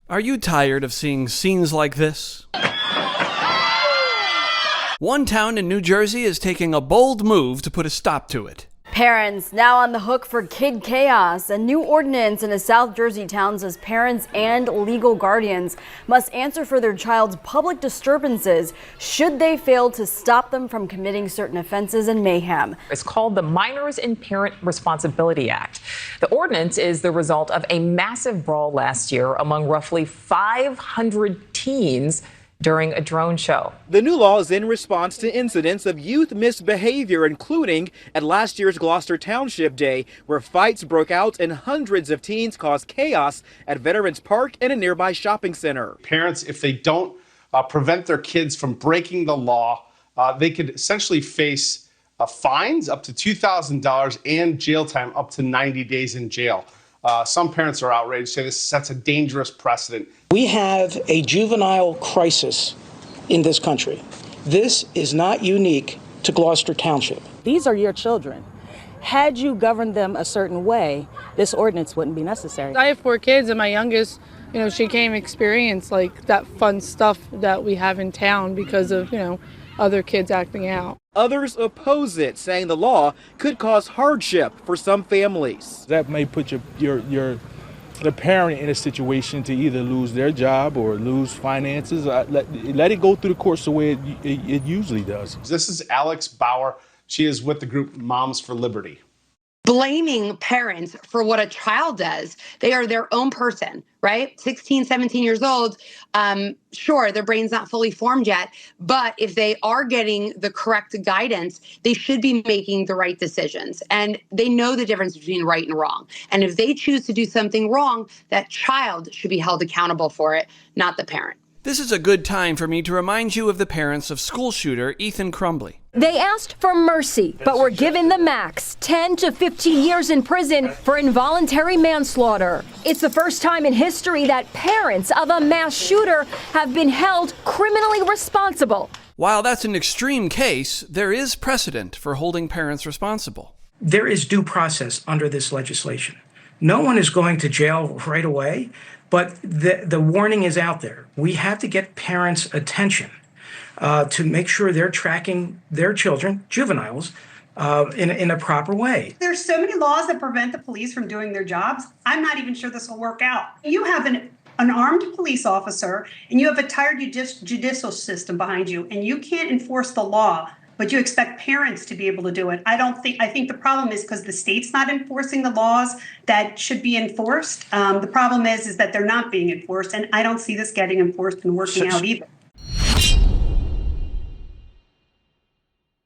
Are you tired of seeing scenes like this? One town in New Jersey is taking a bold move to put a stop to it. Parents now on the hook for kid chaos. A new ordinance in a South Jersey town says parents and legal guardians must answer for their child's public disturbances should they fail to stop them from committing certain offenses and mayhem. It's called the Minors and Parent Responsibility Act. The ordinance is the result of a massive brawl last year among roughly 500 teens during a drone show. The new law is in response to incidents of youth misbehavior, including at last year's Gloucester Township Day, where fights broke out and hundreds of teens caused chaos at Veterans Park and a nearby shopping center. Parents, if they don't prevent their kids from breaking the law, they could essentially face fines up to $2,000 and jail time up to 90 days in jail. Some parents are outraged, say this sets a dangerous precedent. We have a juvenile crisis in this country. This is not unique to Gloucester Township. These are your children. Had you governed them a certain way, this ordinance wouldn't be necessary. I have 4 kids, and my youngest, she can't experience like that fun stuff that we have in town because of, other kids acting out. Others oppose it, saying the law could cause hardship for some families. That may put the parent in a situation to either lose their job or lose finances. Let it go through the course the way it usually does. This is Alex Bauer. She is with the group Moms for Liberty. Blaming parents for what a child does. They are their own person, right? 16, 17 years old. Sure, their brain's not fully formed yet, but if they are getting the correct guidance, they should be making the right decisions. And they know the difference between right and wrong. And if they choose to do something wrong, that child should be held accountable for it, not the parent. This is a good time for me to remind you of the parents of school shooter Ethan Crumbly. They asked for mercy, but were given the max, 10 to 15 years in prison for involuntary manslaughter. It's the first time in history that parents of a mass shooter have been held criminally responsible. While that's an extreme case, there is precedent for holding parents responsible. There is due process under this legislation. No one is going to jail right away, but the warning is out there. We have to get parents' attention to make sure they're tracking their children, juveniles, in a proper way. There's so many laws that prevent the police from doing their jobs. I'm not even sure this will work out. You have an armed police officer and you have a tired judicial system behind you, and you can't enforce the law, but you expect parents to be able to do it. I think the problem is because the state's not enforcing the laws that should be enforced. The problem is that they're not being enforced, and I don't see this getting enforced and working out either.